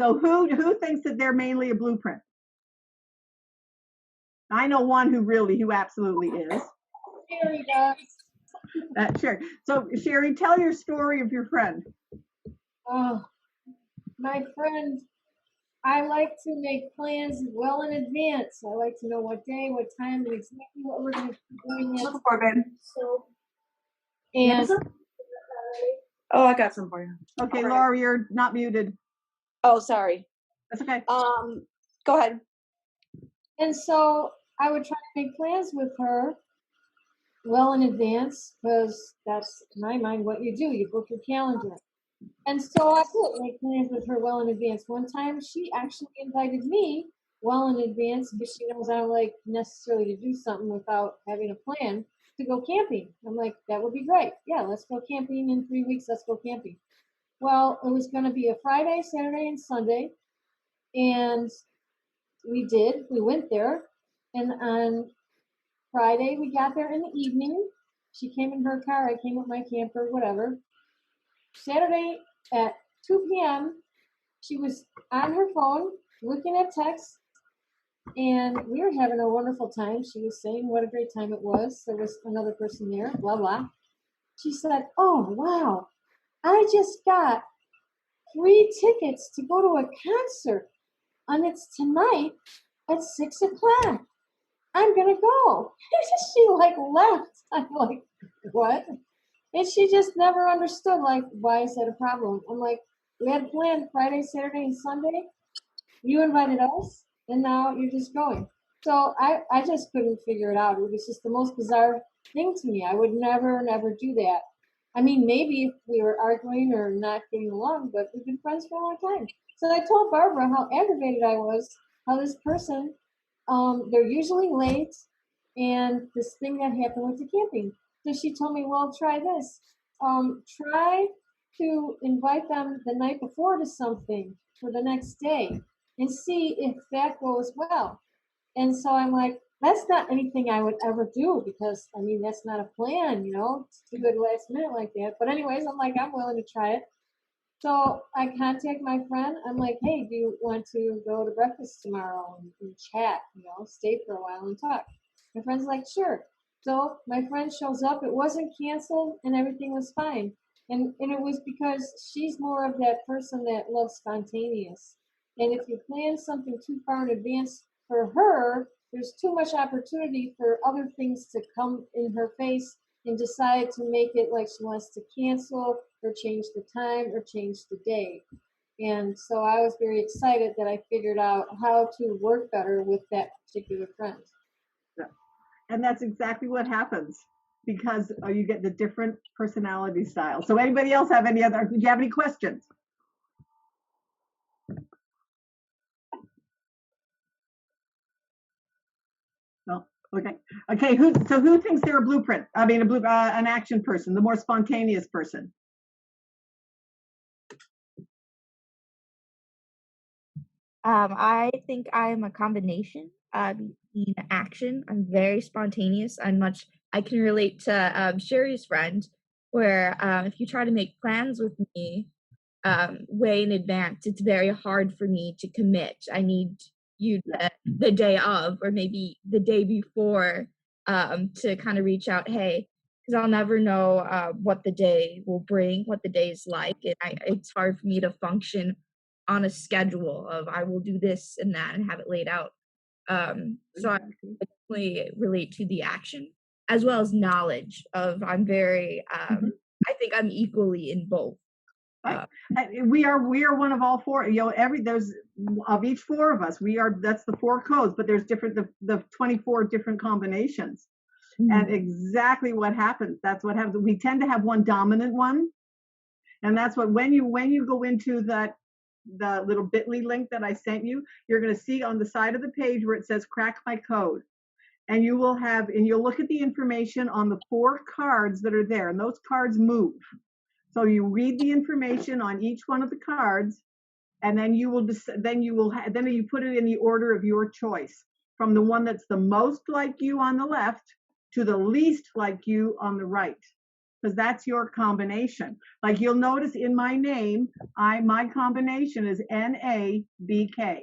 So who thinks that they're mainly a blueprint? I know one who absolutely is. Sherry does. Sure. So Sherry, tell your story of your friend. Oh, my friend, I like to make plans well in advance. I like to know what day, what time, and exactly what we're going to be doing. Looking for it, babe. So, and Oh, I got some for you. Okay, Laura, you're not muted. Oh, sorry. That's okay. Go ahead. And so I would try to make plans with her well in advance, because that's, in my mind, what you do. You book your calendar. And so I did make plans with her well in advance. One time, she actually invited me well in advance because she knows I don't like necessarily to do something without having a plan to go camping. I'm like, that would be great. Yeah, let's go camping in 3 weeks. Let's go camping. Well, it was going to be a Friday, Saturday, and Sunday. And we did. We went there. And on Friday, we got there in the evening. She came in her car. I came with my camper, whatever. Saturday at 2 p.m., she was on her phone looking at texts, and we were having a wonderful time. She was saying what a great time it was. There was another person there, blah, blah. She said, oh, wow, I just got 3 tickets to go to a concert, and it's tonight at 6 o'clock. I'm going to go. She left. I'm like, what? And she just never understood, why is that a problem? I'm like, we had planned Friday, Saturday, and Sunday. You invited us, and now you're just going. So I just couldn't figure it out. It was just the most bizarre thing to me. I would never do that. I mean, maybe if we were arguing or not getting along, but we've been friends for a long time. So I told Barbara how aggravated I was, how this person, they're usually late, and this thing that happened with the camping. So she told me, well, try this. Try to invite them the night before to something for the next day and see if that goes well. And so I'm like, that's not anything I would ever do, because, I mean, that's not a plan, to do it last minute like that. But anyways, I'm like, I'm willing to try it. So I contact my friend. I'm like, hey, do you want to go to breakfast tomorrow and chat, stay for a while and talk? My friend's like, sure. So my friend shows up. It wasn't canceled, and everything was fine. And it was because she's more of that person that loves spontaneous. And if you plan something too far in advance for her, there's too much opportunity for other things to come in her face and decide to make it like she wants to cancel or change the time or change the day. And so I was very excited that I figured out how to work better with that particular friend. And that's exactly what happens, because you get the different personality styles. So anybody else have do you have any questions? No. Okay. Who thinks they're a blueprint? I mean, an action person, the more spontaneous person. I think I'm a combination between action. I'm very spontaneous. I can relate to Sherry's friend, where if you try to make plans with me way in advance, it's very hard for me to commit. I need you the day of, or maybe the day before, to kind of reach out, hey, because I'll never know what the day will bring, what the day is like. And it's hard for me to function on a schedule of I will do this and that and have it laid out. So I definitely relate to the action as well as knowledge of I'm very, I think I'm equally in both. We are one of all four. There's of each four of us. That's the 4 codes, but there's the 24 different combinations. And exactly what happens. That's what happens. We tend to have one dominant one, and that's what when you go into the little bit.ly link that I sent you, you're going to see on the side of the page where it says crack my code, and you'll look at the information on the 4 cards that are there, and those cards move. So you read the information on each one of the cards, and then you put it in the order of your choice, from the one that's the most like you on the left to the least like you on the right. because that's your combination. Like you'll notice in my name, my combination is NABK.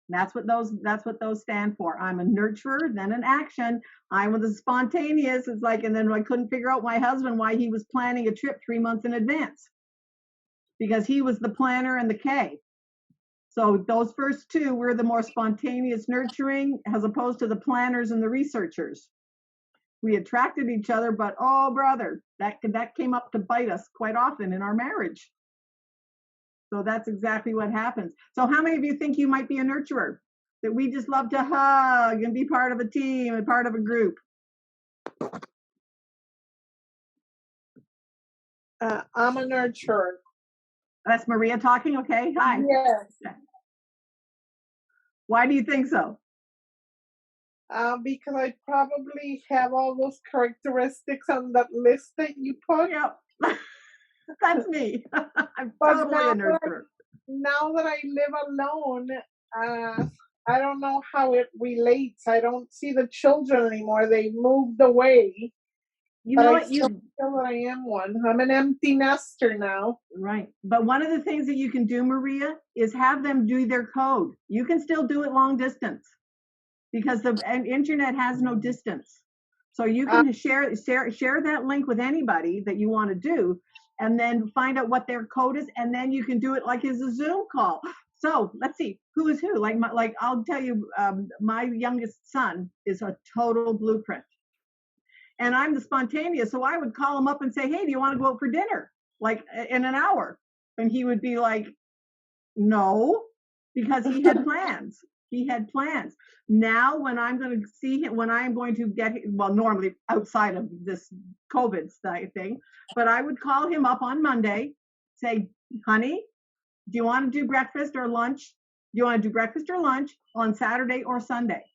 That's what those stand for. I'm a nurturer, then an action. I'm the spontaneous. It's like, and then I couldn't figure out my husband why he was planning a trip 3 months in advance, because he was the planner and the K. So those first two were the more spontaneous nurturing, as opposed to the planners and the researchers. We attracted each other, but oh brother, that came up to bite us quite often in our marriage. So that's exactly what happens. So how many of you think you might be a nurturer? That we just love to hug and be part of a team and part of a group? I'm a nurturer. That's Maria talking, okay? Hi. Yes. Why do you think so? Because I probably have all those characteristics on that list that you put. Yep. That's me. I'm But totally a nurturer. Now that I live alone, I don't know how it relates. I don't see the children anymore. They moved away. You know what? I still feel that I am one. I'm an empty nester now. Right. But one of the things that you can do, Maria, is have them do their code. You can still do it long distance because the internet has no distance. So you can share that link with anybody that you want to do, and then find out what their code is, and then you can do it like as a Zoom call. So let's see who is who. Like I'll tell you, my youngest son is a total blueprint, and I'm the spontaneous. So I would call him up and say, "Hey, do you want to go out for dinner? Like in an hour?" And he would be like, "No," because he had plans. He had plans. Now, when I'm going to see him, when I'm going to get, well, normally outside of this COVID thing, but I would call him up on Monday, say, "Honey, do you want to do breakfast or lunch? Do you want to do breakfast or lunch on Saturday or Sunday?"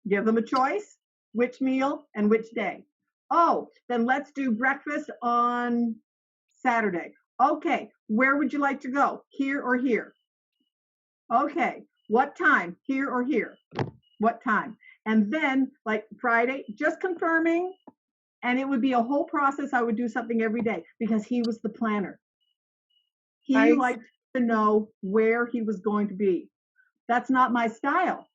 Give them a choice, which meal and which day. Oh, then let's do breakfast on Saturday. Okay, where would you like to go? Here or here? Okay. What time? Here or here? What time? And then, like Friday, just confirming, and it would be a whole process. I would do something every day because he was the planner. He liked to know where he was going to be. That's not my style,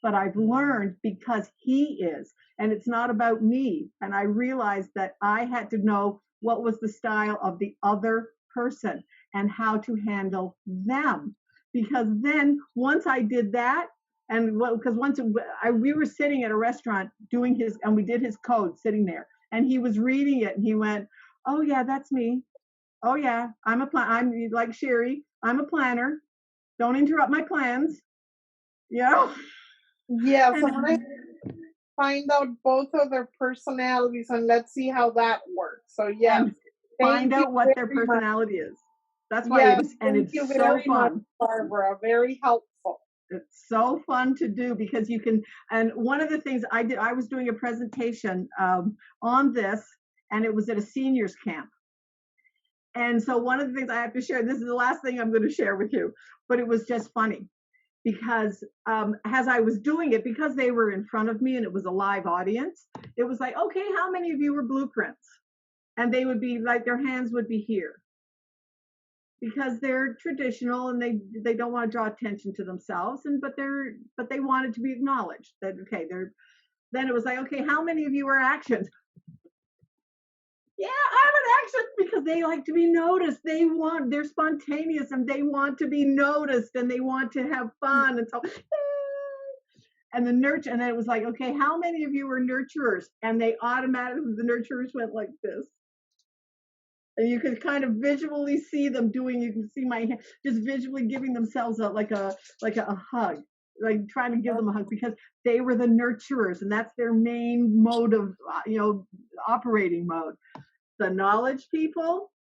but I've learned because he is, and it's not about me. And I realized that I had to know what was the style of the other person and how to handle them. Because then once I did that, and because once we were sitting at a restaurant doing his, and we did his code sitting there, and he was reading it, and he went, "Oh yeah, that's me. Oh yeah, I'm like Sherry. I'm a planner. Don't interrupt my plans." You know? Yeah, so I'm gonna find out both of their personalities and let's see how that works. So yeah, find out what their personality is. That's why it's so fun, Barbara. Very helpful. It's so fun to do because you can. And one of the things I did, I was doing a presentation on this, and it was at a seniors camp. And so one of the things I have to share, this is the last thing I'm going to share with you, but it was just funny because as I was doing it, because they were in front of me and it was a live audience, it was like, okay, how many of you were blueprints? And they would be like, their hands would be here. Because they're traditional and they don't want to draw attention to themselves, but they wanted to be acknowledged that okay, then it was like, okay, how many of you are actions? Yeah, I'm an action, because they like to be noticed. They're spontaneous and they want to be noticed and they want to have fun, and so and then it was like, okay, how many of you are nurturers? And they automatically, the nurturers went like this. And you can kind of visually see them doing, you can see my hand, just visually giving themselves like a hug, like trying to give them a hug, because they were the nurturers and that's their main mode of, operating mode. The knowledge people,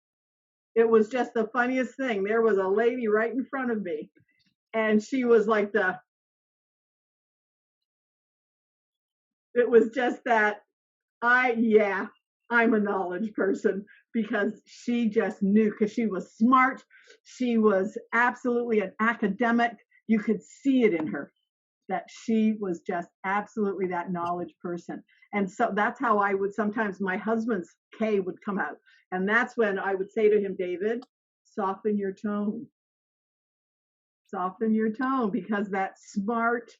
it was just the funniest thing. There was a lady right in front of me and she was like it was just that, I'm a knowledge person, because she just knew, because she was smart. She was absolutely an academic. You could see it in her that she was just absolutely that knowledge person. And so that's how I would sometimes, my husband's K would come out. And that's when I would say to him, David, soften your tone. Soften your tone, because that's smart,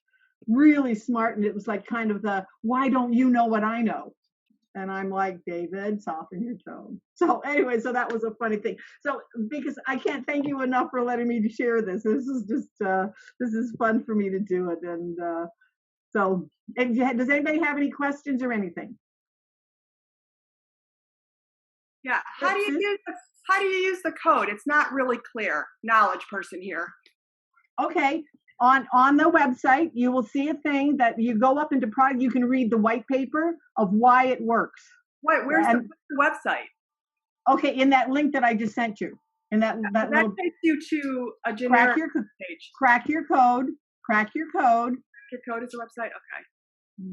really smart. And it was like kind of the, why don't you know what I know? And I'm like, David, soften your tone. So anyway, so that was a funny thing. So because I can't thank you enough for letting me share this. This is just, this is fun for me to do it. And so does anybody have any questions or anything? Yeah. How do you use the code? It's not really clear. Knowledge person here. Okay. On the website, you will see a thing that you go up into product. You can read the white paper of why it works. Wait, where's the website? Okay, in that link that I just sent you. In that little, takes you to a generic page. Crack your code. Crack your code. Your code is the website.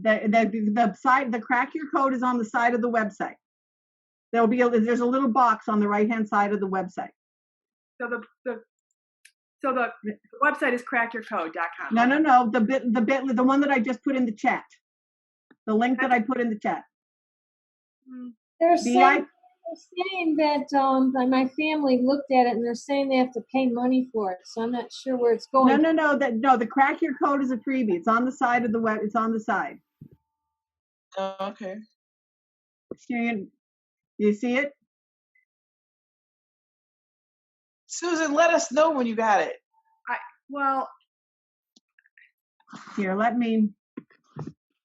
Okay. The crack your code is on the side of the website. There's a little box on the right hand side of the website. So the website is crackyourcode.com. No. The one that I just put in the chat. The link that I put in the chat. They're saying that my family looked at it and they're saying they have to pay money for it. So I'm not sure where it's going. No. The crack your code is a freebie. It's on the side of the web. It's on the side. Oh, okay. You see it? Susan, let us know when you got it. Here, let me.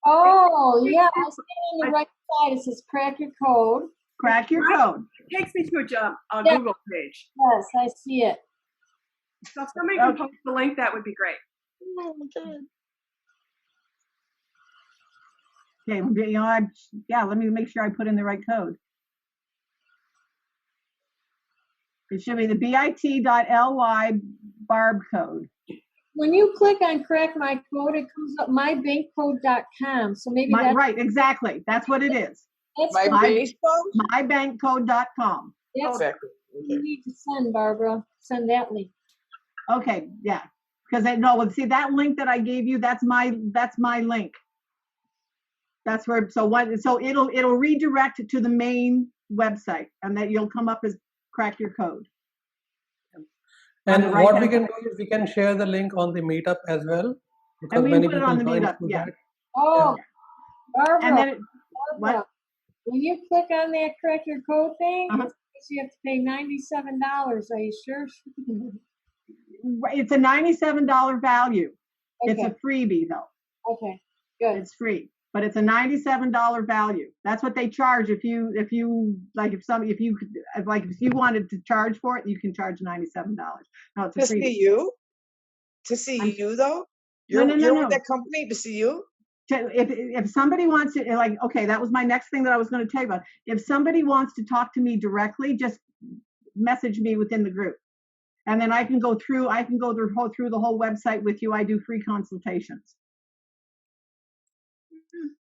Oh, yeah. I see it on the right side. It says crack your code. Crack your code. It takes me to a Google page. Yes, I see it. So if somebody can post the link, that would be great. Okay, let me make sure I put in the right code. It should be the bit.ly barb code. When you click on crack my code, it comes up mybankcode.com. So maybe that's right, exactly. That's what it is. mybankcode.com. That's Okay. what you need to send, Barbara. Send that link. Okay, yeah. Because see that link that I gave you, that's my link. That's where so it'll redirect to the main website, and that you'll come up as crack your code. And what we can do is we can share the link on the Meetup as well, because And we many put it people on the join Meetup, through yeah. that. Oh, Barbara. And then Barbara, what? when you click on that crack your code thing, Uh-huh. it says you have to pay $97. Are you sure? It's a $97 value. Okay. It's a freebie though. Okay, good. It's free, but it's a $97 value. That's what they charge if you wanted to charge for it, you can charge $97. No, it's a To freebie. see you? To see you though? You're with that company to see you? If somebody wants to, that was my next thing that I was going to tell you about. If somebody wants to talk to me directly, just message me within the group, and then I can go through the whole website with you. I do free consultations.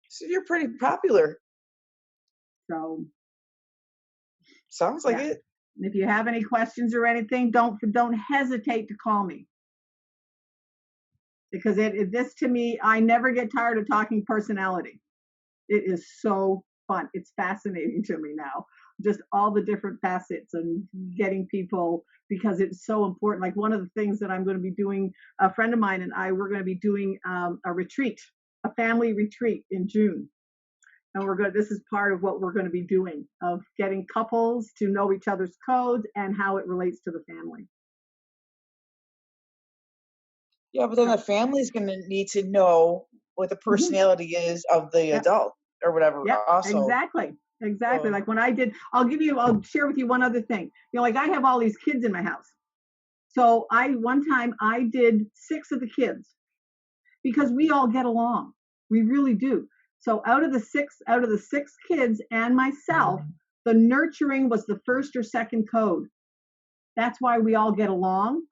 So you're pretty popular. So sounds like it. If you have any questions or anything, don't hesitate to call me. Because this to me, I never get tired of talking personality. It is so fun. It's fascinating to me now. Just all the different facets and getting people, because it's so important. Like one of the things that I'm going to be doing, a friend of mine and I, we're going to be doing a retreat, a family retreat in June. And this is part of what we're going to be doing, of getting couples to know each other's codes and how it relates to the family. Yeah, but then the family's going to need to know what the personality is of the adult or whatever. Yeah, also. Exactly. Like when I'll share with you one other thing. Like I have all these kids in my house. So one time I did 6 of the kids, because we all get along. We really do. So out of the six kids and myself, the nurturing was the first or second code. That's why we all get along.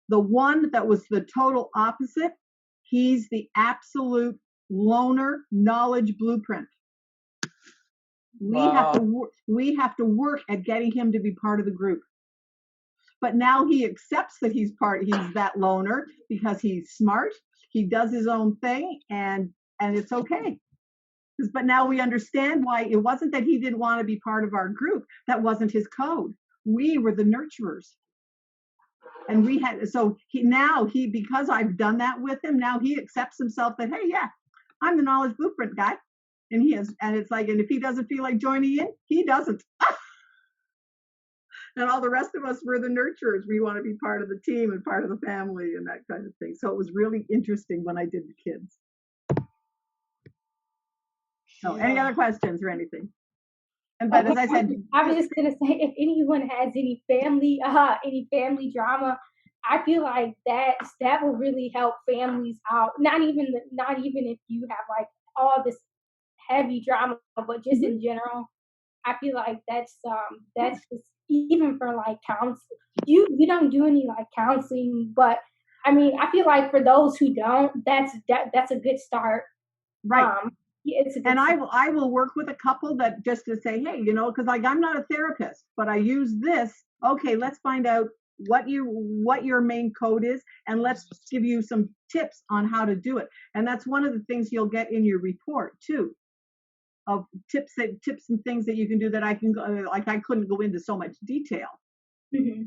The one that was the total opposite, he's the absolute loner knowledge blueprint. We have to work at getting him to be part of the group. But now he accepts that he's that loner, because he's smart. He does his own thing, and it's okay. But now we understand why it wasn't that he didn't want to be part of our group. That wasn't his code. We were the nurturers. And we had, so he, because I've done that with him, now he accepts himself that, hey, yeah, I'm the knowledge blueprint guy. And he is, and it's like, and if he doesn't feel like joining in, he doesn't. And all the rest of us were the nurturers. We want to be part of the team and part of the family and that kind of thing. So it was really interesting when I did the kids. So any other questions or anything? And but as I said, I was just gonna say, if anyone has any family drama, I feel like that will really help families out. Not even if you have like all this heavy drama, but just in general. I feel like that's just even for like counseling. You don't do any like counseling, but I mean, I feel like for those who don't, that's a good start. Right. It's a good and start. I will work with a couple that just to say, hey, because like I'm not a therapist, but I use this. Okay, let's find out what your main code is, and let's give you some tips on how to do it. And that's one of the things you'll get in your report too, of tips and things that you can do that I can like I couldn't go into so much detail. Mm-hmm.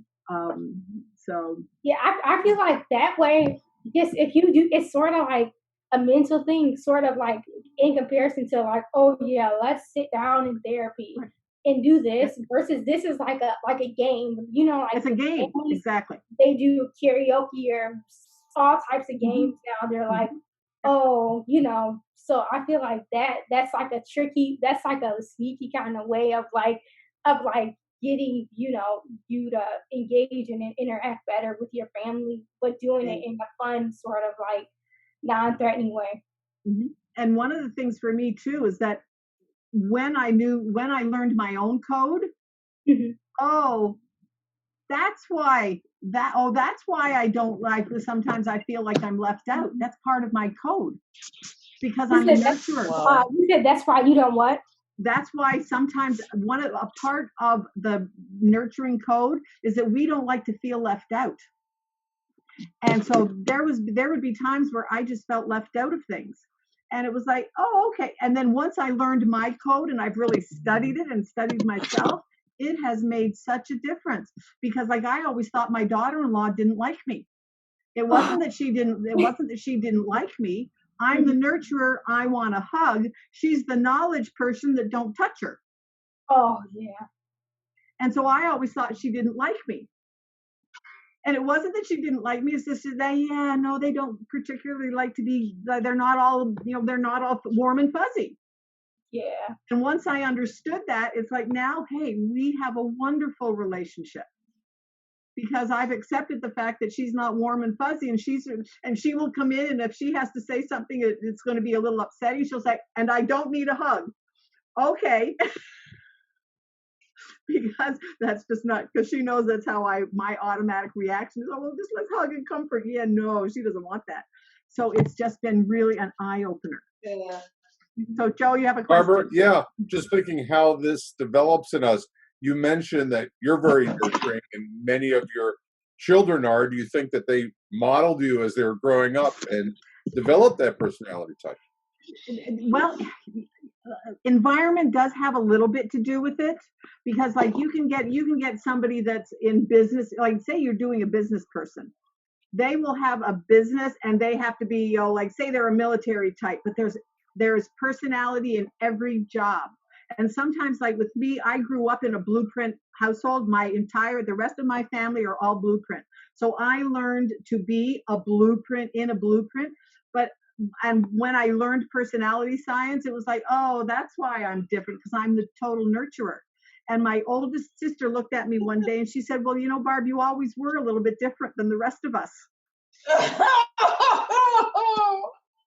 So yeah, I feel like that way. Just if you do, it's sort of like a mental thing, sort of like in comparison to like, oh yeah, let's sit down in therapy and do this versus this is like a game. Like it's a game. families, Exactly. They do karaoke or all types of games now. They're like, oh, so I feel like that's like a sneaky kind of way of getting you to engage and interact better with your family, but doing it in a fun sort of like non-threatening way. And one of the things for me too is that when I learned my own code, that's why I don't like, sometimes I feel like I'm left out. That's part of my code because I'm a nurturer. You said that's why you don't what? That's why sometimes a part of the nurturing code is that we don't like to feel left out. And so there would be times where I just felt left out of things. And it was like, oh, okay. And then once I learned my code and I've really studied it and studied myself, it has made such a difference because like I always thought my daughter-in-law didn't like me. It wasn't that she didn't like me. I'm the nurturer. I want a hug. She's the knowledge person that don't touch her. Oh, yeah. And so I always thought she didn't like me. And it wasn't that she didn't like me. It's just that, they don't particularly like to be, they're not all warm and fuzzy. Yeah. And once I understood that, it's like now, hey, we have a wonderful relationship. Because I've accepted the fact that she's not warm and fuzzy, and she will come in, and if she has to say something it's going to be a little upsetting, she'll say, and I don't need a hug. Okay. Because that's just not, because she knows that's how my automatic reaction is, oh, well, just let's hug and comfort. Yeah, no, she doesn't want that. So it's just been really an eye-opener. Yeah. So Joe, you have a question? Barbara, yeah, just thinking how this develops in us. You mentioned that you're very nurturing and many of your children are. Do you think that they modeled you as they were growing up and developed that personality type? Well, environment does have a little bit to do with it because like you can get somebody that's in business, like say you're doing a business person. They will have a business and they have to be, like say they're a military type, but there's personality in every job. And sometimes like with me, I grew up in a blueprint household. The rest of my family are all blueprint. So I learned to be a blueprint in a blueprint. And when I learned personality science, it was like, oh, that's why I'm different, because I'm the total nurturer. And my oldest sister looked at me one day and she said, well, Barb, you always were a little bit different than the rest of us.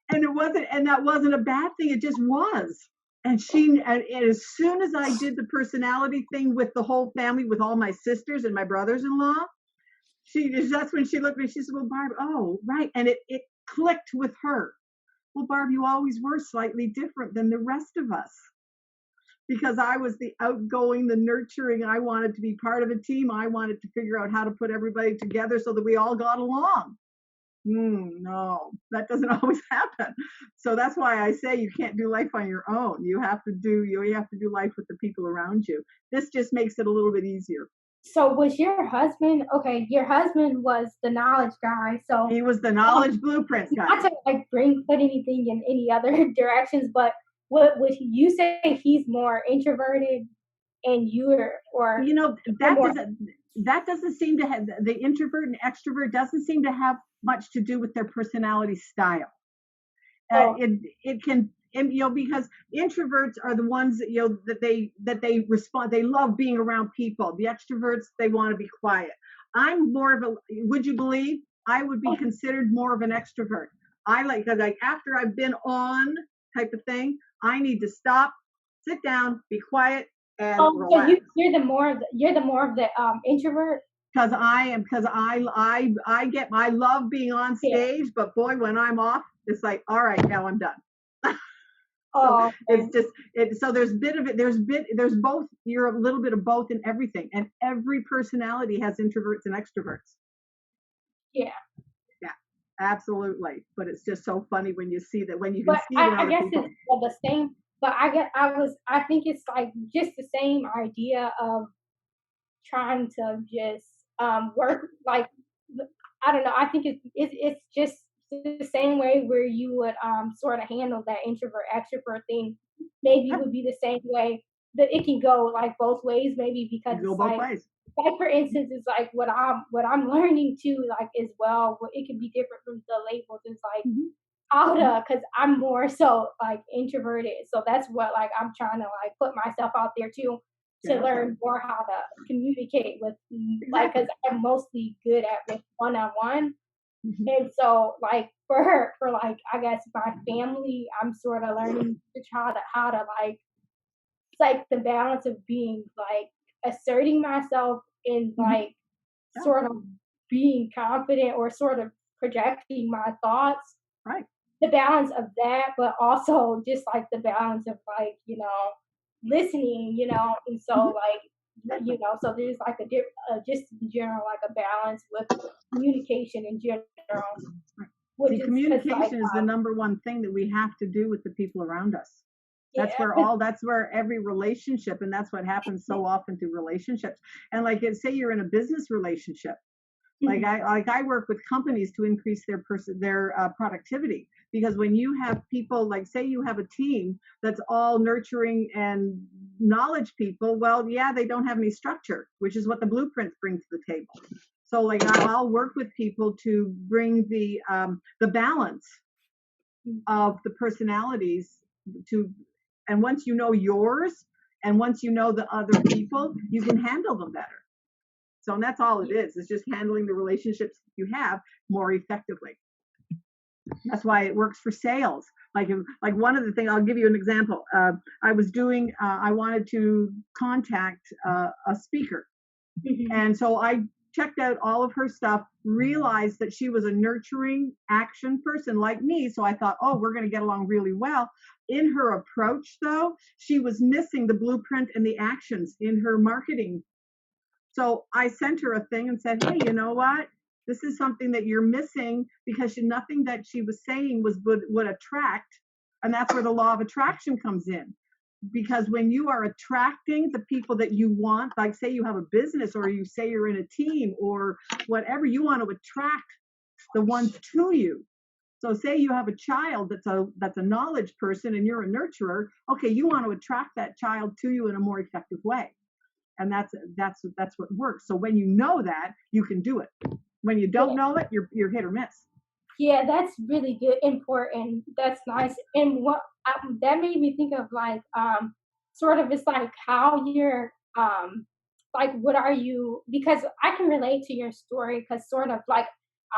And that wasn't a bad thing. It just was. And as soon as I did the personality thing with the whole family, with all my sisters and my brothers-in-law, that's when she looked at me, she said, well, Barb, oh, right. And it clicked with her. Well, Barb, you always were slightly different than the rest of us. Because I was the outgoing, the nurturing. I wanted to be part of a team. I wanted to figure out how to put everybody together so that we all got along. No, that doesn't always happen. So that's why I say you can't do life on your own. You have to do life with the people around you. This just makes it a little bit easier. So was your husband okay? Your husband was the knowledge guy, so he was the knowledge blueprints guy. Not to like put anything in any other directions, but what would you say he's more introverted, and you're or that doesn't seem to have the introvert and extrovert doesn't seem to have much to do with their personality style. It can because introverts are the ones that they respond, they love being around people. The extroverts, they want to be quiet. I'm more of a, would you believe I would be considered more of an extrovert. I like after I've been on type of thing, I need to stop, sit down, be quiet, and relax. So you're the more of the introvert. Because I love being on stage, but boy, when I'm off, it's like, all right, now I'm done. So it's just so there's both. You're a little bit of both in everything, and every personality has introverts and extroverts. Yeah, absolutely. But it's just so funny when you see that, when you can see it. I guess it's the same. But I think it's like just the same idea of trying to just work, like, I don't know. I think it's just the same way where you would sort of handle that introvert extrovert thing. Maybe it would be the same way that it can go like both ways. Maybe because go both ways. Like for instance, it's like what I'm learning too, like as well. It can be different from the labels. It's like because I'm more so like introverted, so that's what like I'm trying to like put myself out there too. To learn more how to communicate with, like, because I'm mostly good at with one-on-one, and so like for like I guess my family, I'm sort of learning to try to how to like, it's like the balance of being like asserting myself and like sort of being confident or sort of projecting my thoughts. Right. The balance of that, but also just like the balance of like listening, and so like so there's like just in general like a balance with communication in general. Communication is the number one thing that we have to do with the people around us. That's where every relationship, and that's what happens so often through relationships. And like say you're in a business relationship, like I work with companies to increase their productivity, because when you have people, like say you have a team that's all nurturing and knowledge people, well, yeah, they don't have any structure, which is what the blueprints bring to the table. So like I'll work with people to bring the balance of the personalities to, and once you know yours and once you know the other people, you can handle them better. So and that's all it is. It's just handling the relationships you have more effectively. That's why it works for sales. Like one of the things, I'll give you an example. I wanted to contact a speaker. And so I checked out all of her stuff, realized that she was a nurturing action person like me. So I thought, oh, we're going to get along really well. In her approach, though, she was missing the blueprint and the actions in her marketing. So I sent her a thing and said, hey, you know what? This is something that you're missing, because nothing that she was saying would attract. And that's where the law of attraction comes in. Because when you are attracting the people that you want, like say you have a business or you say you're in a team or whatever, you want to attract the ones to you. So say you have a child that's a knowledge person and you're a nurturer. Okay, you want to attract that child to you in a more effective way. And that's what works. So when you know that, you can do it. When you don't know it, you're hit or miss. Yeah, that's really good, important. That's nice. And what that made me think of, like, sort of, it's like how you're, like, what are you? Because I can relate to your story, because sort of like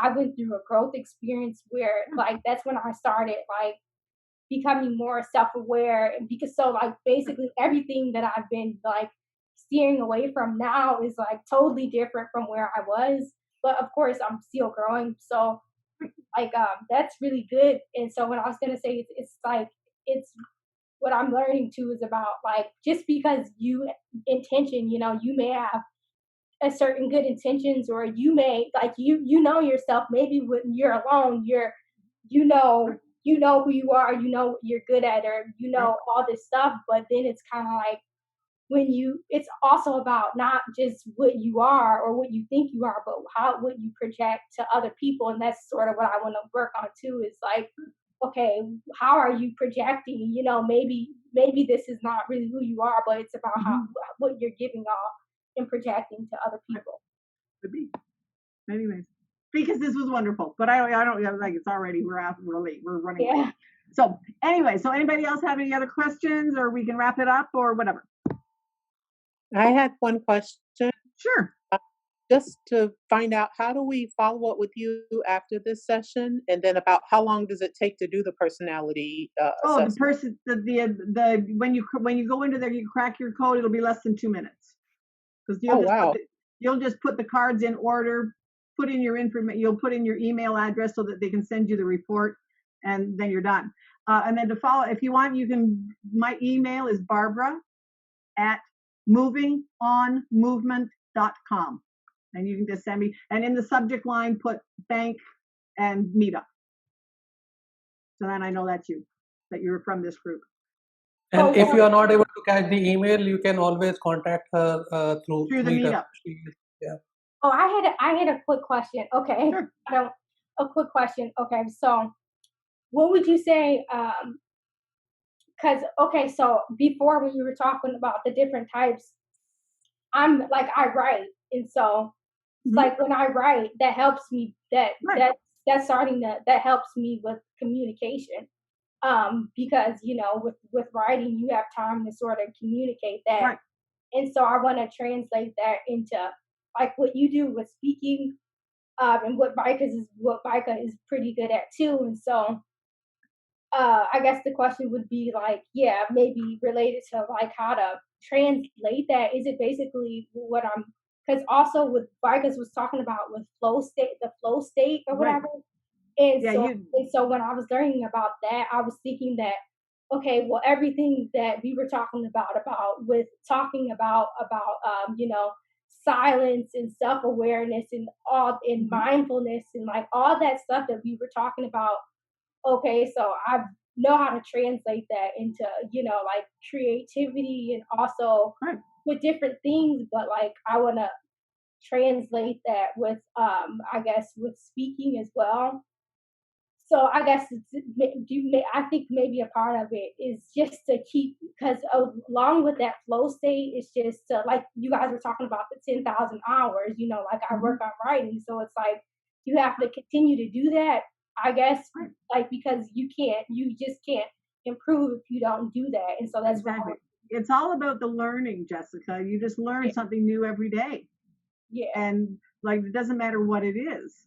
I went through a growth experience where, like, that's when I started like becoming more self-aware, and because so like basically everything that I've been like steering away from now is like totally different from where I was. But of course, I'm still growing. So like that's really good. And so what I was gonna say, it's like it's what I'm learning too is about like, just because you intention, you may have a certain good intentions, or you may like you know yourself. Maybe when you're alone, you know who you are, you know what you're good at, or you know all this stuff. But then it's kind of like when it's also about not just what you are or what you think you are, but what you project to other people. And that's sort of what I want to work on too, is like, okay, how are you projecting? You know, maybe this is not really who you are, but it's about what you're giving off and projecting to other people. Could be. Anyways, because this was wonderful, but I don't like it's already we're late. We're running late. So anyway, so anybody else have any other questions, or we can wrap it up or whatever? I had one question. Sure. Just to find out, how do we follow up with you after this session, and then about how long does it take to do the personality assessment? The person, the when you go into there, you crack your code. It'll be less than 2 minutes. Because you'll just put the cards in order, put in your information. You'll put in your email address so that they can send you the report, and then you're done. And then to follow, if you want, you can. My email is barbara@movingonmovement.com. And you can just send me, and in the subject line, put bank and meetup. So then I know that you're from this group. And if you are not able to catch the email, you can always contact her through the meetup. Yeah. Oh, I had a quick question. Okay. Sure. A quick question. Okay. So what would you say, so before when you were talking about the different types, I write. And so like when I write, that helps me, that helps me with communication. Because, you know, with writing, you have time to sort of communicate that. Right. And so I want to translate that into like what you do with speaking, and what Vika is pretty good at too. And so, I guess the question would be like, maybe related to like how to translate that. Is it basically because also with Vargas was talking about with the flow state or whatever. Right. And so when I was learning about that, I was thinking that, okay, well, everything that we were talking about with talking about you know, silence and self-awareness and mindfulness and like all that stuff that we were talking about. Okay, so I know how to translate that into, you know, like creativity and also with different things, but like I want to translate that with I guess with speaking as well. So I guess I think maybe a part of it is just to keep, because along with that flow state, it's just to, like you guys were talking about the 10,000 hours, you know, like I work on writing. So it's like you have to continue to do that, I guess, like because you just can't improve if you don't do that. And so that's exactly. It's all about the learning, Jessica. You just learn something new every day. Yeah. And like it doesn't matter what it is.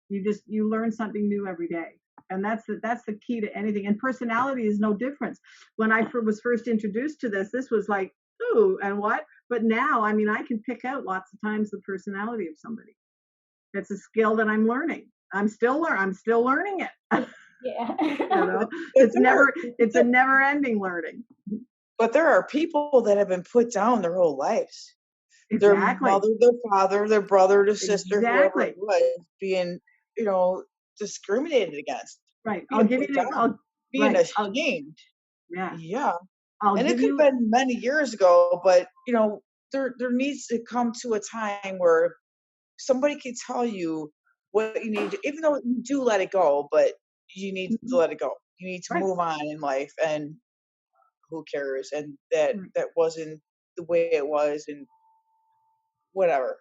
You learn something new every day. And that's the key to anything. And personality is no difference. When I was first introduced to this was like, ooh, and what? But now, I mean, I can pick out lots of times the personality of somebody. It's a skill that I'm learning. I'm still learning it. Yeah. You know, it's a never ending learning. But there are people that have been put down their whole lives. Exactly. Their mother, their father, their brother, their sister, exactly. whoever it was, being, you know, discriminated against. Right. I'll give you being ashamed. Yeah. Yeah. And it could have been many years ago, but you know, there needs to come to a time where somebody can tell you what you need to, even though you do let it go, but you need to let it go. You need to move on in life, and who cares? And that wasn't the way it was, and whatever.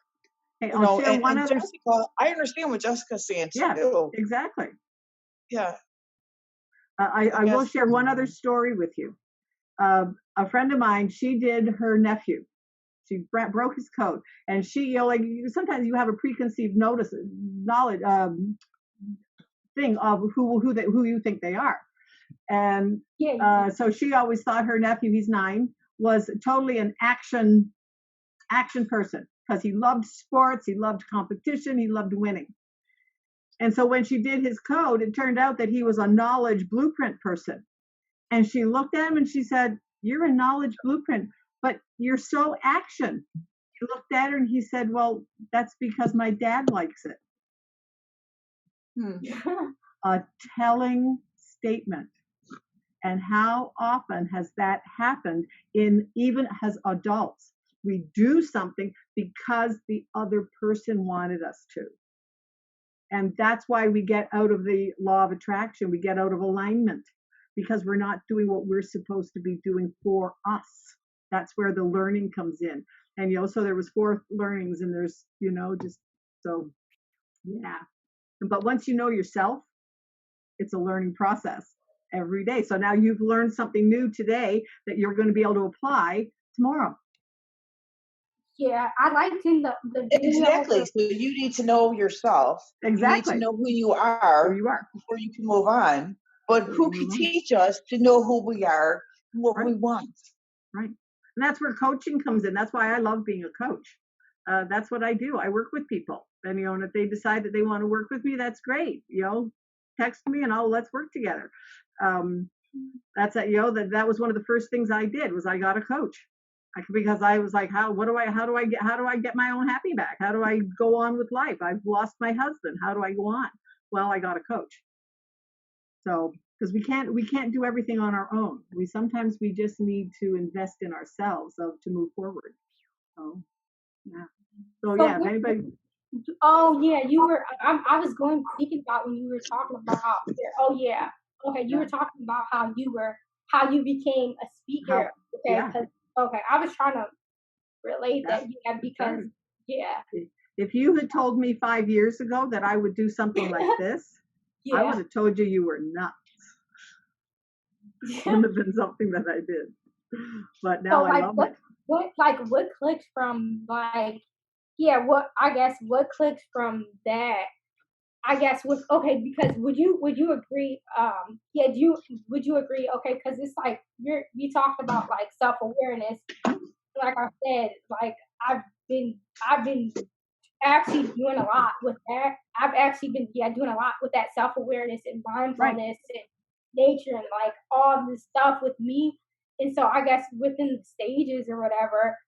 Hey, you know, and Jessica, I understand what Jessica's saying too. Yeah, exactly. Yeah. I will share one other story with you. A friend of mine, she did her nephew. She broke his code, and she, you know, like sometimes you have a preconceived knowledge thing of who you think they are, and so she always thought her nephew, he's 9, was totally an action person because he loved sports, he loved competition, he loved winning. And so when she did his code, it turned out that he was a knowledge blueprint person. And she looked at him and she said, "You're a knowledge blueprint, but you're so action." he looked at her and he said, well, that's because my dad likes it. A telling statement. And how often has that happened in even as adults? We do something because the other person wanted us to. And that's why we get out of the law of attraction. We get out of alignment because we're not doing what we're supposed to be doing for us. That's where the learning comes in. And, so there was 4 learnings and there's, just so, yeah. But once you know yourself, it's a learning process every day. So now you've learned something new today that you're going to be able to apply tomorrow. Yeah, I liked in the video. Exactly. So you need to know yourself. Exactly. You need to know who you are before you can move on. But who can teach us to know who we are and what we want? Right. And that's where coaching comes in. That's why I love being a coach. That's what I do. I work with people. And, and if they decide that they want to work with me, that's great. Text me and let's work together. That's that was one of the first things I did was I got a coach. Because I was like, how do I get my own happy back? How do I go on with life? I've lost my husband. How do I go on? Well, I got a coach. So, because we can't do everything on our own. Sometimes we just need to invest in ourselves to move forward. So, yeah. So yeah, if anybody. Oh yeah, you were. I was thinking about when you were talking about. Oh yeah. Okay, you were talking about how you became a speaker. Okay, I was trying to relate that. Yeah, because If you had told me 5 years ago that I would do something like this, I would have told you were nuts. It wouldn't have been something that I did. But now I love it. What clicked from what clicked from that? I guess because would you agree? Would you agree? Okay, because it's like we talked about like self-awareness. Like I said, like I've been actually doing a lot with that. I've actually been doing a lot with that self-awareness and mindfulness and nature and like all this stuff with me. And so I guess within the stages or whatever,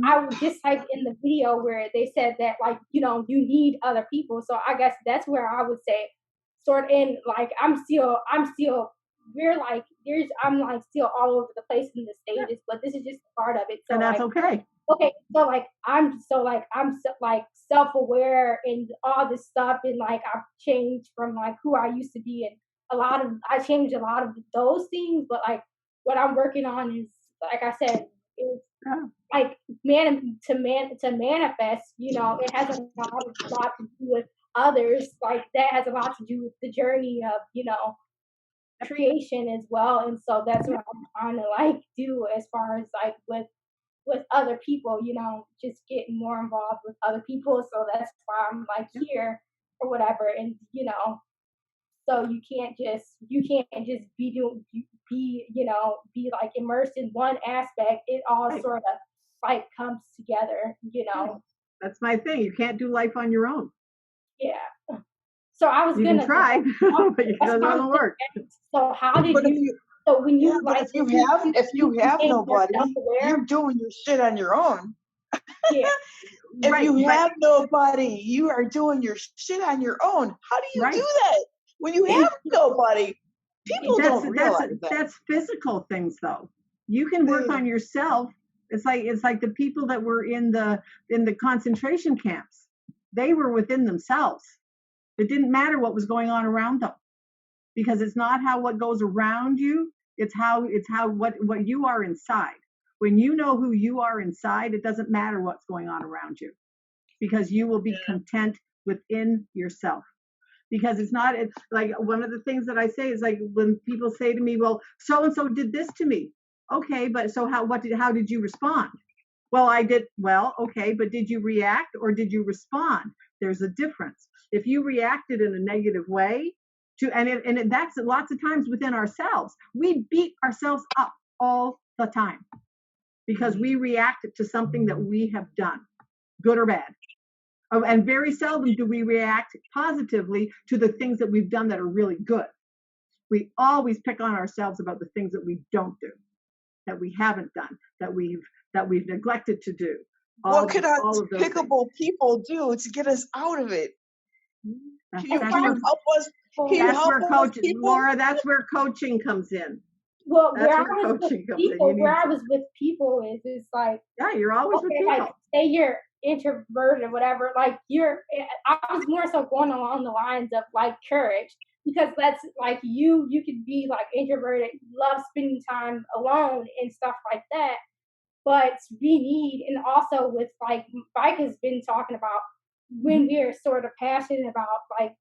I was just like in the video where they said that like, you need other people. So I guess that's where I would say like I'm still we're like I'm like still all over the place in the stages, but this is just part of it. So and that's okay. Okay, so like I'm self-aware and all this stuff, and like I've changed from like who I used to be, and I changed a lot of those things. But like what I'm working on is, like I said, is like to manifest. It has a lot to do with others. Like that has a lot to do with the journey of creation as well. And so that's what I'm trying to like do as far as like with other people, just getting more involved with other people. So that's why I'm like here or whatever. And so you can't just be like immersed in one aspect. It all sort of like comes together. That's my thing. You can't do life on your own. Yeah. So I was gonna try, but it doesn't work. So how did you? So when you if you have nobody, you're doing your shit on your own. Yeah. If you have nobody, you are doing your shit on your own. How do you do that when you have nobody? People don't realize that. That's physical things, though. You can work on yourself. It's like the people that were in the concentration camps. They were within themselves. It didn't matter what was going on around them, because it's not what goes around you. It's what you are inside. When you know who you are inside, it doesn't matter what's going on around you, because you will be content within yourself. Because it's like one of the things that I say is like when people say to me, well, so and so did this to me. Okay, but so how did you respond? Well, I did. Well, okay, but did you react or did you respond? There's a difference. If you reacted in a negative way that's lots of times within ourselves. We beat ourselves up all the time because we react to something that we have done, good or bad. And very seldom do we react positively to the things that we've done that are really good. We always pick on ourselves about the things that we don't do, that we haven't done, that we've neglected to do. what could us pickable people do to get us out of it? Can you help us? Can you help us, people? Laura, that's where coaching comes in. Well, That's where I where was with coaching comes people, in. where I was with people is like, yeah, you're always with okay, people. like say you're introverted or whatever, like I was more so going along the lines of like courage, because that's like you could be like introverted, love spending time alone and stuff like that, but we need, and also with like Mike has been talking about, when we're sort of passionate about like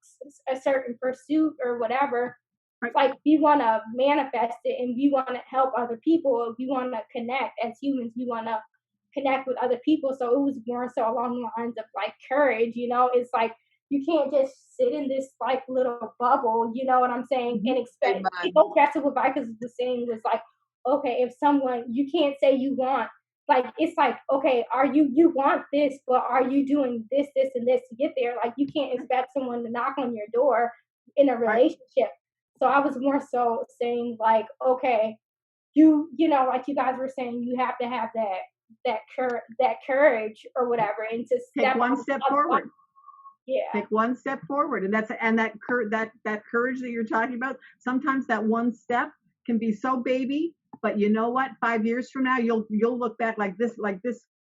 a certain pursuit or whatever, like we want to manifest it and we want to help other people. We want to connect as humans. We want to connect with other people. So it was more so along the lines of like courage, you know. It's like you can't just sit in this like little bubble, you know what I'm saying, and expect. That's what Vika was saying, was like, okay, if someone, you can't say you want, like, it's like, okay, are you want this, but are you doing this, and this to get there? Like, you can't expect someone to knock on your door in a relationship. So I was more so saying like, okay, you know, like you guys were saying, you have to have that courage or whatever, and to take one step forward. Yeah. Take one step forward, and that courage that you're talking about. Sometimes that one step can be so baby, but you know what? 5 years from now, you'll look back like this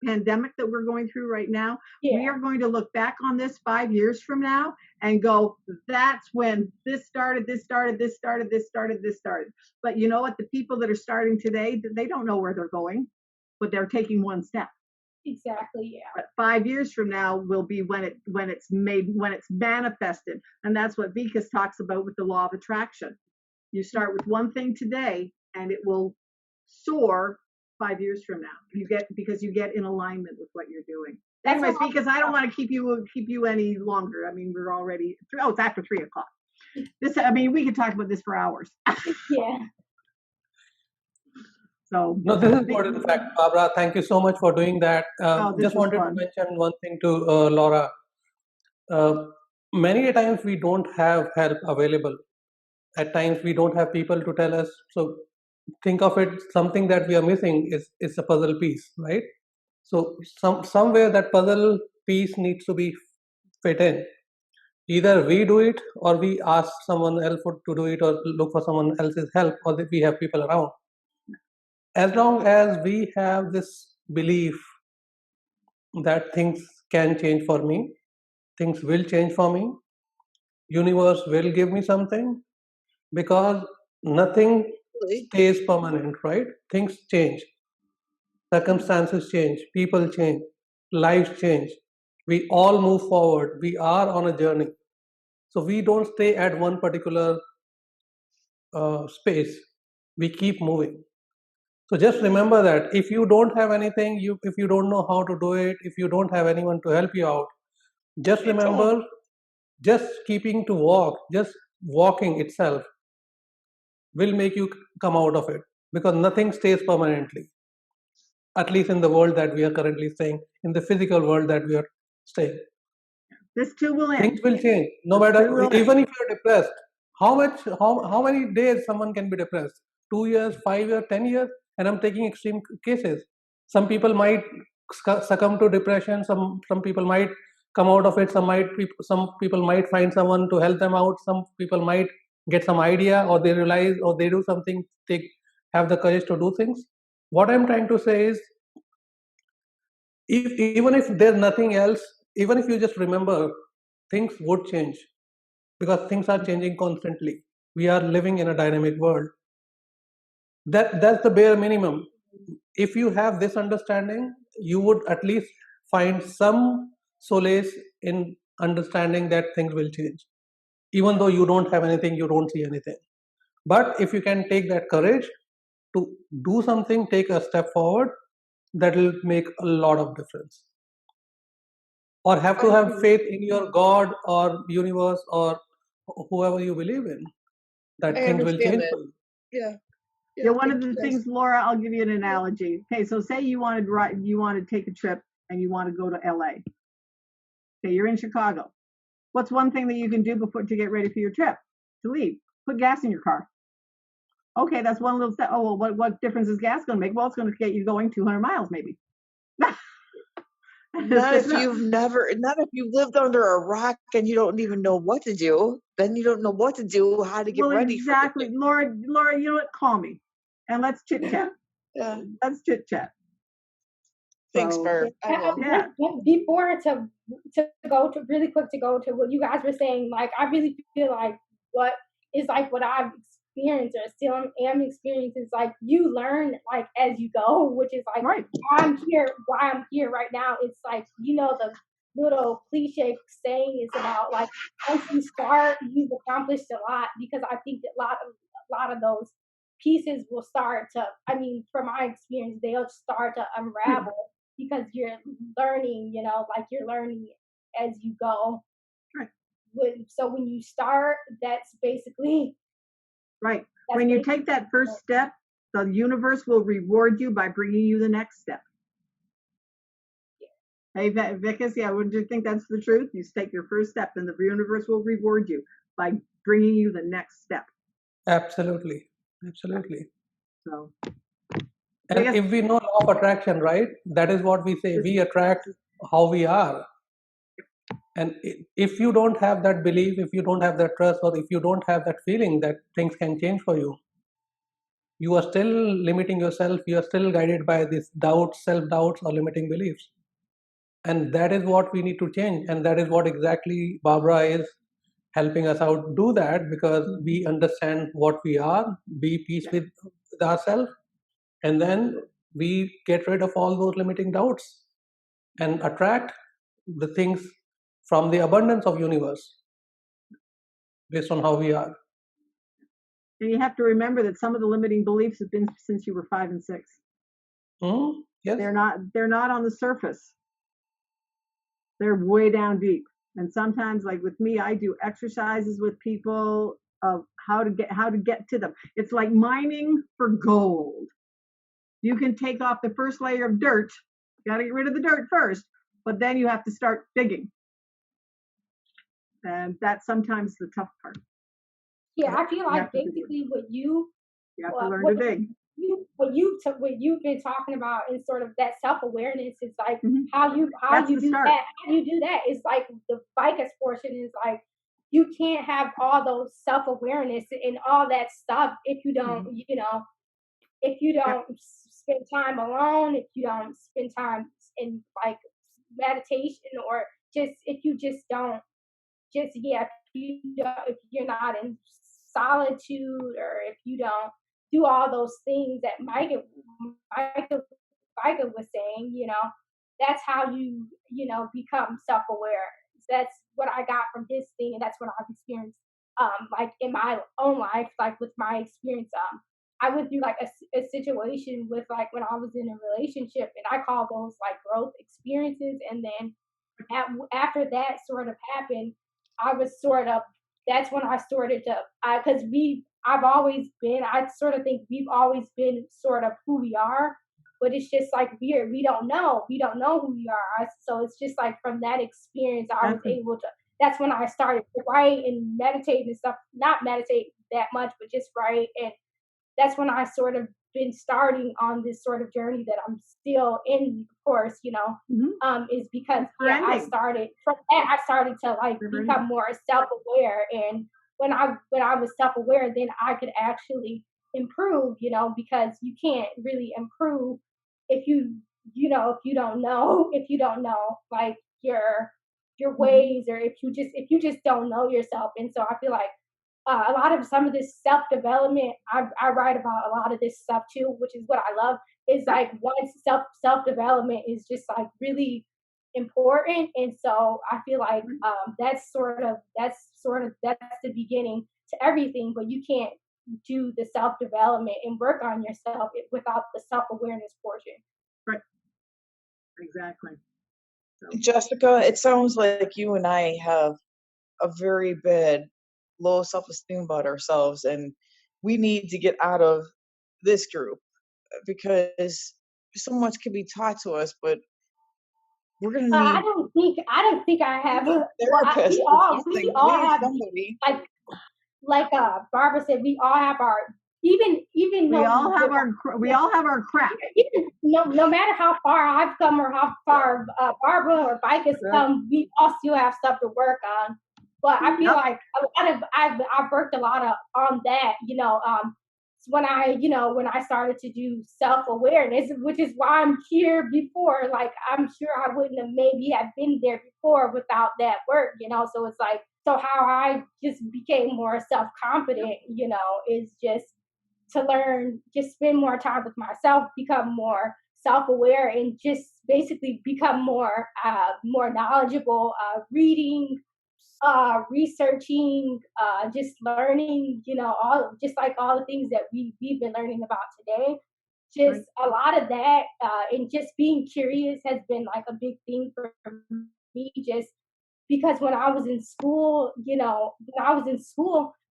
pandemic that we're going through right now. Yeah. We are going to look back on this 5 years from now and go, that's when this started. But you know what? The people that are starting today, they don't know where they're going, but they're taking one step. Exactly. Yeah. But 5 years from now will be when it's manifested, and that's what Vikas talks about with the law of attraction. You start with one thing today, and it will soar 5 years from now. Because you get in alignment with what you're doing. Anyways, because I don't want to keep you any longer. I mean, we're already it's after 3:00. We could talk about this for hours. Yeah. So no, this is good. In fact, Barbara, thank you so much for doing that. Just wanted to mention one thing to Laura. Many times we don't have help available. At times we don't have people to tell us. So think of it, something that we are missing is a puzzle piece, right? So somewhere that puzzle piece needs to be fit in. Either we do it, or we ask someone else to do it, or look for someone else's help, or that we have people around. As long as we have this belief that things can change for me, things will change for me, universe will give me something, because nothing stays permanent, right? Things change, circumstances change, people change, lives change. We all move forward. We are on a journey. So we don't stay at one particular space. We keep moving. So just remember that if you don't have anything, if you don't know how to do it, if you don't have anyone to help you out, just remember, just keeping to walk, just walking itself will make you come out of it, because nothing stays permanently, at least in the world that we are currently staying, in the physical world that we are staying. This too will end. Things will change. No matter, even if you're depressed, how many days someone can be depressed? 2 years, 5 years, 10 years? And I'm taking extreme cases. Some people might succumb to depression. Some people might come out of it. Some people might find someone to help them out. Some people might get some idea, or they realize, or they do something, they have the courage to do things. What I'm trying to say is, even if there's nothing else, even if you just remember, things would change, because things are changing constantly. We are living in a dynamic world. That's the bare minimum. If you have this understanding, you would at least find some solace in understanding that things will change. Even though you don't have anything, you don't see anything. But if you can take that courage to do something, take a step forward, that will make a lot of difference. Or have to have faith in your God or universe or whoever you believe in, that things will change for you. Yeah, one of the things, Laura, I'll give you an analogy. Okay, so say you want to take a trip and you want to go to LA. Okay, you're in Chicago. What's one thing that you can do to get ready for your trip? To leave. Put gas in your car. Okay, that's one little step. Oh, well, what difference is gas going to make? Well, it's going to get you going 200 miles maybe. Not if you've lived under a rock and you don't even know what to do. Then you don't know what to do, how to get ready exactly. for Laura, you know what? Call me and let's chit chat. Yeah. Let's chit chat. Thanks, Barb. Before to go to really quick to go to what you guys were saying, like I really feel like what is like what I've experienced or still am experiencing is like you learn like as you go, which is like right. why I'm here right now. It's like, you know, the little cliche saying is about like once you start, you've accomplished a lot, because I think that a lot of those pieces will start to, I mean, from my experience, they'll start to unravel because you're learning, you know, like you're learning as you go. Right. So when you start, that's basically right. When you take that first step, the universe will reward you by bringing you the next step. Hey, Vickers, yeah, wouldn't you think that's the truth? You take your first step and the universe will reward you by bringing you the next step. Absolutely. Absolutely. So, and if we know law of attraction, right, that is what we say, we attract how we are. And if you don't have that belief, if you don't have that trust, or if you don't have that feeling that things can change for you, you are still limiting yourself. You are still guided by these doubts, self-doubts, or limiting beliefs. And that is what we need to change. And that is what exactly Barbara is helping us out do that, because we understand what we are, be peace with ourselves, and then we get rid of all those limiting doubts and attract the things from the abundance of universe based on how we are. And you have to remember that some of the limiting beliefs have been since you were 5 and 6. Yes. They're not on the surface. They're way down deep. And sometimes, like with me, I do exercises with people of how to get to them. It's like mining for gold. You can take off the first layer of dirt. You got to get rid of the dirt first, but then you have to start digging. And that's sometimes the tough part. Yeah, I feel like basically what you have to learn to dig. What you've been talking about is sort of that self-awareness. Is like how you do that. How you do that is like the ficus portion is like you can't have all those self-awareness and all that stuff if you don't, you know, if you don't spend time alone, if you don't spend time in like meditation, or just if you just don't if you're not in solitude, or if you don't do all those things that Micah was saying, you know, that's how you know, become self-aware. That's what I got from his thing, and that's what I've experienced like in my own life, like with my experience. I went through like a situation with like when I was in a relationship, and I call those like growth experiences. And then after that sort of happened, I was sort of, that's when I started to, because I sort of think we've always been sort of who we are, but it's just like weird. We don't know who we are. So it's just like from that experience, I was able to, that's when I started to write and meditate and stuff, not meditate that much, but just write. And that's when I sort of been starting on this sort of journey that I'm still in, of course, you know, is because I started from that. I started to like become more self-aware, and when I was self-aware, then I could actually improve, you know, because you can't really improve if you don't know like your ways, or if you just don't know yourself. And so I feel like a lot of some of this self-development, I write about a lot of this stuff too, which is what I love. Is like once self-development is just like really important. And so I feel like that's the beginning to everything. But you can't do the self-development and work on yourself without the self-awareness portion. Right. Exactly. So. Jessica, it sounds like you and I have a very bad low self-esteem about ourselves, and we need to get out of this group because so much can be taught to us, but we're gonna need. I don't think I have a therapist. We all have somebody. Like Barbara said, we all have our even We though all have our crap. even no matter how far I've come or how far Barbara or Mike has come, we all still have stuff to work on. But I feel like a lot of I've worked a lot on that, when I started to do self-awareness, which is why I'm here before. Like, I'm sure I wouldn't have maybe have been there before without that work, so it's like, so how I just became more self-confident, is just to learn, just spend more time with myself, become more self-aware, and just basically become more knowledgeable, reading, researching, just learning, all the things that we've been learning about today. Just a lot of that, and just being curious has been like a big thing for me. Just because when I was in school,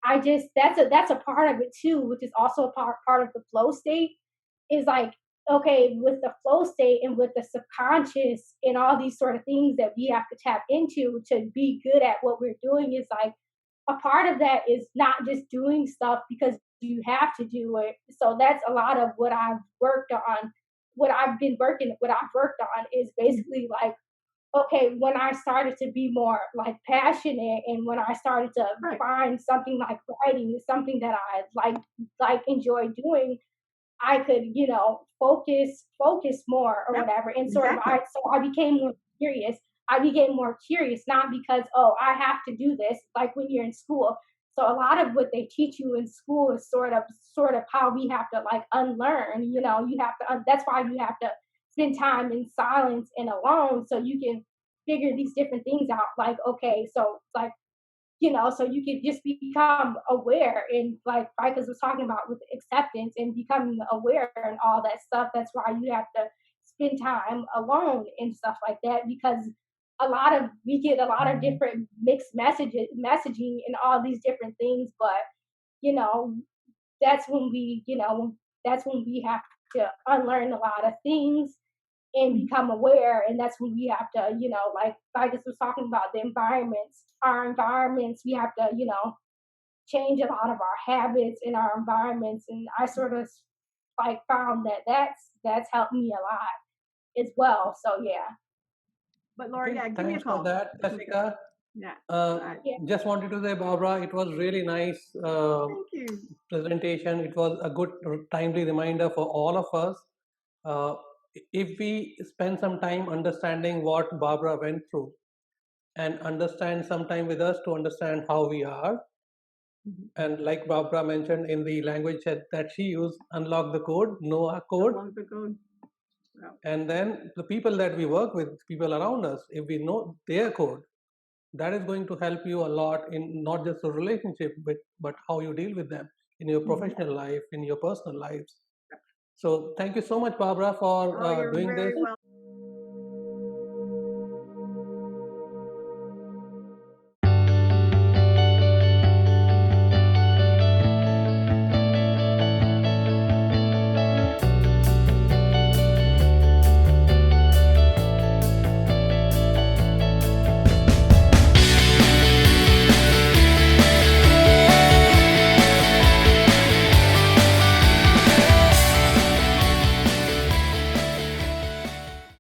I just that's a part of it too, which is also a part of the flow state. Is like, okay, with the flow state and with the subconscious and all these sort of things that we have to tap into to be good at what we're doing, is like, a part of that is not just doing stuff because you have to do it. So that's a lot of what I've worked on. What I've worked on is basically like, okay, when I started to be more like passionate, and when I started to find something like writing, something that I like enjoy doing, I could, focus more or whatever. And I became more curious. I became more curious, not because, oh, I have to do this, like when you're in school. So a lot of what they teach you in school is sort of how we have to like unlearn, you have to, that's why you have to spend time in silence and alone so you can figure these different things out. Like, okay, so like, so you can just become aware, and like Ficus was talking about with acceptance and becoming aware and all that stuff. That's why you have to spend time alone and stuff like that, because we get a lot of different mixed messaging and all these different things. But you know, that's when we have to unlearn a lot of things and become aware. And that's when we have to, like Ficus was talking about, our environments, we have to, change a lot of our habits in our environments. And I sort of like found that that's helped me a lot as well. So yeah. But Laura, Okay, give me a thanks call. for that, Jessica. Yeah. Just wanted to say, Barbara, it was really nice Thank you. presentation. It was a good timely reminder for all of us. If we spend some time understanding what Barbara went through, and understand some time with us to understand how we are, and like Barbara mentioned, in the language that she used, unlock the code, know our code. Unlock the code. Yeah. And then the people that we work with, people around us, if we know their code, that is going to help you a lot in not just the relationship, but how you deal with them in your professional life, in your personal lives. So thank you so much, Barbara, for Oh, you're doing very this. welcome.